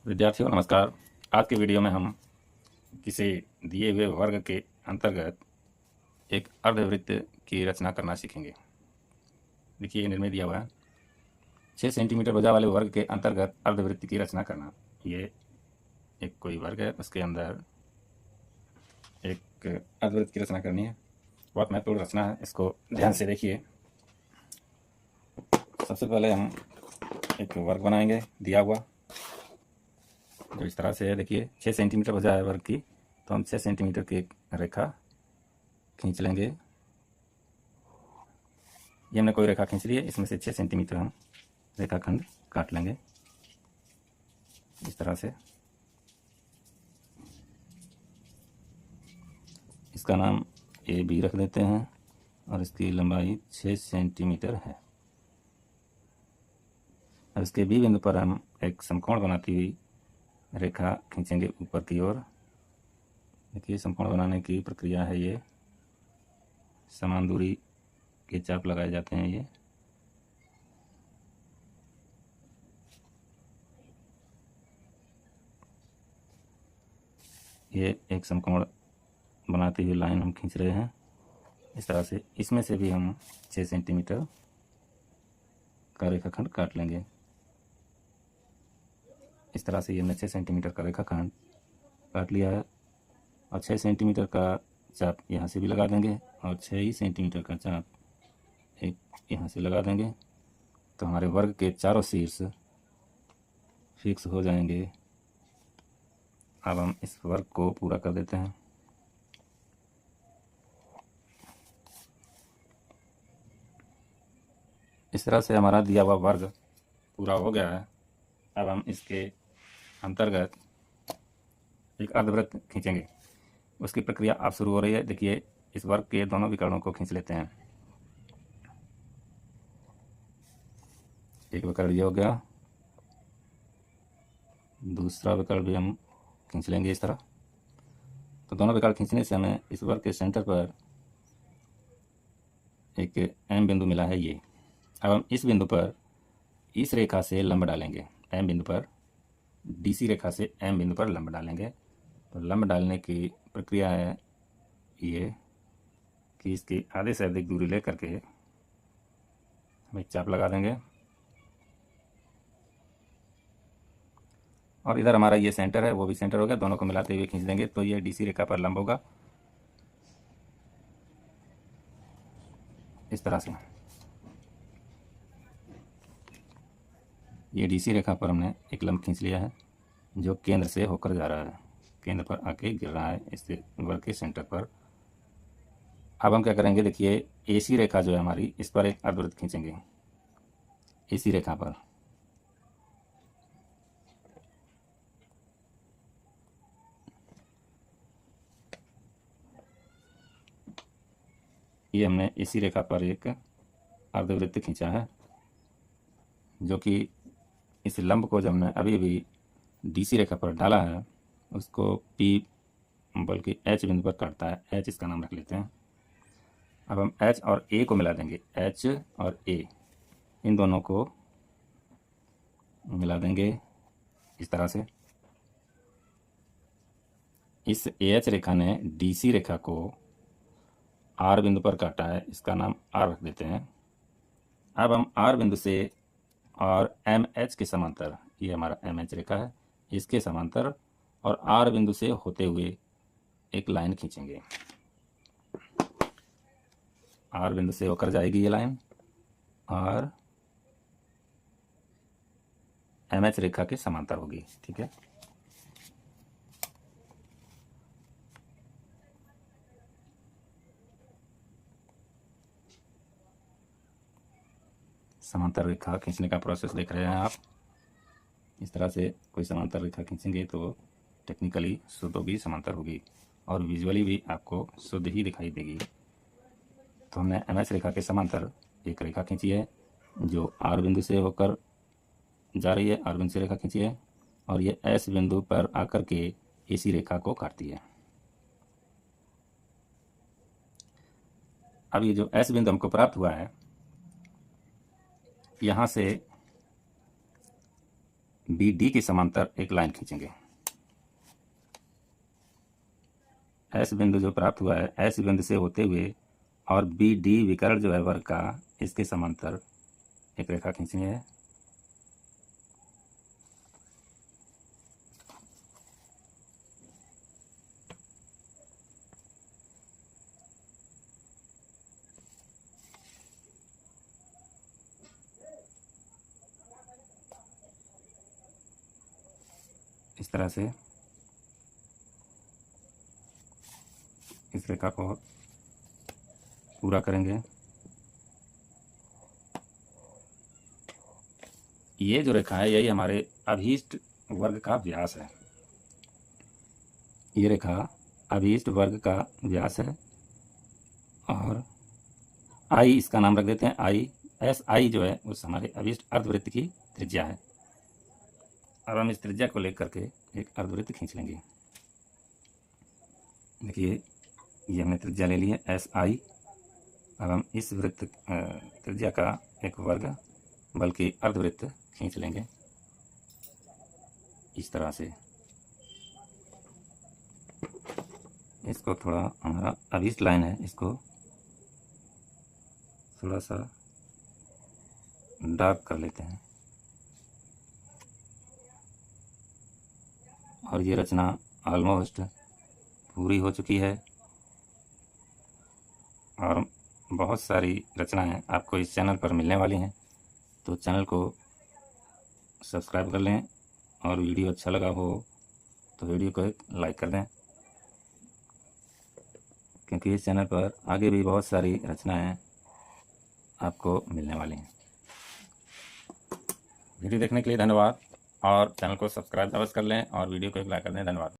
विद्यार्थियों नमस्कार। आज के वीडियो में हम किसी दिए हुए वर्ग के अंतर्गत एक अर्धवृत्त की रचना करना सीखेंगे। देखिए ये निर्णय दिया हुआ है 6 सेंटीमीटर भुजा वाले वर्ग के अंतर्गत अर्धवृत्त की रचना करना। ये एक कोई वर्ग है, उसके अंदर एक अर्धवृत्त की रचना करनी है। बहुत महत्वपूर्ण रचना है, इसको ध्यान से देखिए। सबसे पहले हम एक वर्ग बनाएंगे दिया हुआ, जो इस तरह से है। देखिए 6 सेंटीमीटर भुजा है वर्ग की, तो हम 6 सेंटीमीटर की एक रेखा खींच लेंगे। ये हमने कोई रेखा खींच ली है, इसमें से 6 सेंटीमीटर हम रेखाखंड काट लेंगे इस तरह से। इसका नाम ए बी रख देते हैं और इसकी लंबाई 6 सेंटीमीटर है। अब इसके बी बिंदु पर हम एक समकोण बनाती हुई रेखा खींचेंगे ऊपर की ओर। देखिए समकोण बनाने की प्रक्रिया है ये। समान दूरी के चाप लगाए जाते हैं। ये एक समकोण बनाती हुई लाइन हम खींच रहे हैं इस तरह से। इसमें से भी हम 6 सेंटीमीटर का रेखाखंड काट लेंगे इस तरह से। ये हमने 6 सेंटीमीटर का रेखाखंड काट लिया है और 6 सेंटीमीटर का चाप यहाँ से भी लगा देंगे और 6 ही सेंटीमीटर का चाप एक यहाँ से लगा देंगे, तो हमारे वर्ग के चारों शीर्ष फिक्स हो जाएंगे। अब हम इस वर्ग को पूरा कर देते हैं। इस तरह से हमारा दिया हुआ वर्ग पूरा हो गया है। अब हम इसके अंतर्गत एक अर्धवृत्त खींचेंगे। उसकी प्रक्रिया अब शुरू हो रही है। देखिए इस वर्ग के दोनों विकर्णों को खींच लेते हैं। एक विकर्ण ये हो गया, दूसरा विकर्ण भी हम खींच लेंगे इस तरह। तो दोनों विकर्ण खींचने से हमें इस वर्ग के सेंटर पर एक एम बिंदु मिला है ये। अब हम इस बिंदु पर इस रेखा से लंब डालेंगे। एम बिंदु पर डीसी रेखा से एम बिंदु पर लंब डालेंगे। तो लंब डालने की प्रक्रिया है ये कि इसकी आधे से अधिक दूरी लेकर के हम एक चाप लगा देंगे और इधर हमारा ये सेंटर है, वो भी सेंटर हो गया। दोनों को मिलाते हुए खींच देंगे तो ये डीसी रेखा पर लंब होगा इस तरह से। ये डीसी रेखा पर हमने एक लंब खींच लिया है जो केंद्र से होकर जा रहा है, केंद्र पर आके गिर रहा है इस वर्ग के सेंटर पर। अब हम क्या करेंगे, देखिए एसी रेखा जो है हमारी, इस पर एक अर्धवृत्त खींचेंगे एसी रेखा पर। ये हमने एसी रेखा पर एक अर्धवृत्त खींचा है जो कि इस लंब को जब हमने अभी अभी डीसी रेखा पर डाला है उसको पी बल्कि एच बिंदु पर काटता है। एच इसका नाम रख लेते हैं। अब हम एच और ए को मिला देंगे। एच और ए इन दोनों को मिला देंगे इस तरह से। इस एच रेखा ने डीसी रेखा को आर बिंदु पर काटा है, इसका नाम आर रख देते हैं। अब हम आर बिंदु से और एम एच के समांतर, ये हमारा एम एच रेखा है, इसके समांतर और आर बिंदु से होते हुए एक लाइन खींचेंगे। आर बिंदु से होकर जाएगी ये लाइन और एम एच रेखा के समांतर होगी। ठीक है, समांतर रेखा खींचने का प्रोसेस देख रहे हैं आप। इस तरह से कोई समांतर रेखा खींचेंगे तो टेक्निकली शुद्ध भी समांतर होगी और विजुअली भी आपको शुद्ध ही दिखाई देगी। तो हमने एम एच रेखा के समांतर एक रेखा खींची है जो आर बिंदु से होकर जा रही है, आर बिंदु से रेखा खींची है और ये एस बिंदु पर आकर के एसी रेखा को काटती है। अब ये जो एस बिंदु हमको प्राप्त हुआ है, यहाँ से बी डी के समांतर एक लाइन खींचेंगे। एस बिंदु जो प्राप्त हुआ है, एस बिंदु से होते हुए और बी डी विकर्ण जो है वर्ग का, इसके समांतर एक रेखा खींचनी है। इस तरह से इस रेखा को पूरा करेंगे। ये जो रेखा है यही हमारे अभीष्ट वर्ग का व्यास है। ये रेखा अभीष्ट वर्ग का व्यास है और आई इसका नाम रख देते हैं आई। एस आई जो है उस हमारे अभीष्ट अर्धवृत्त की त्रिज्या है। अब हम इस त्रिज्या को लेकर के एक अर्धवृत्त खींच लेंगे। देखिए ये हमने त्रिज्या ले ली है एस आई। अब हम इस वृत्त त्रिज्या का एक वर्ग बल्कि अर्धवृत्त खींच लेंगे इस तरह से। इसको थोड़ा, हमारा अभीष्ट लाइन है, इसको थोड़ा सा डार्क कर लेते हैं और ये रचना ऑलमोस्ट पूरी हो चुकी है। और बहुत सारी रचनाएं आपको इस चैनल पर मिलने वाली हैं, तो चैनल को सब्सक्राइब कर लें और वीडियो अच्छा लगा हो तो वीडियो को एक लाइक कर दें, क्योंकि इस चैनल पर आगे भी बहुत सारी रचनाएं आपको मिलने वाली हैं। वीडियो देखने के लिए धन्यवाद और चैनल को सब्सक्राइब अवश्य कर लें और वीडियो को एक लाइक कर दें। धन्यवाद।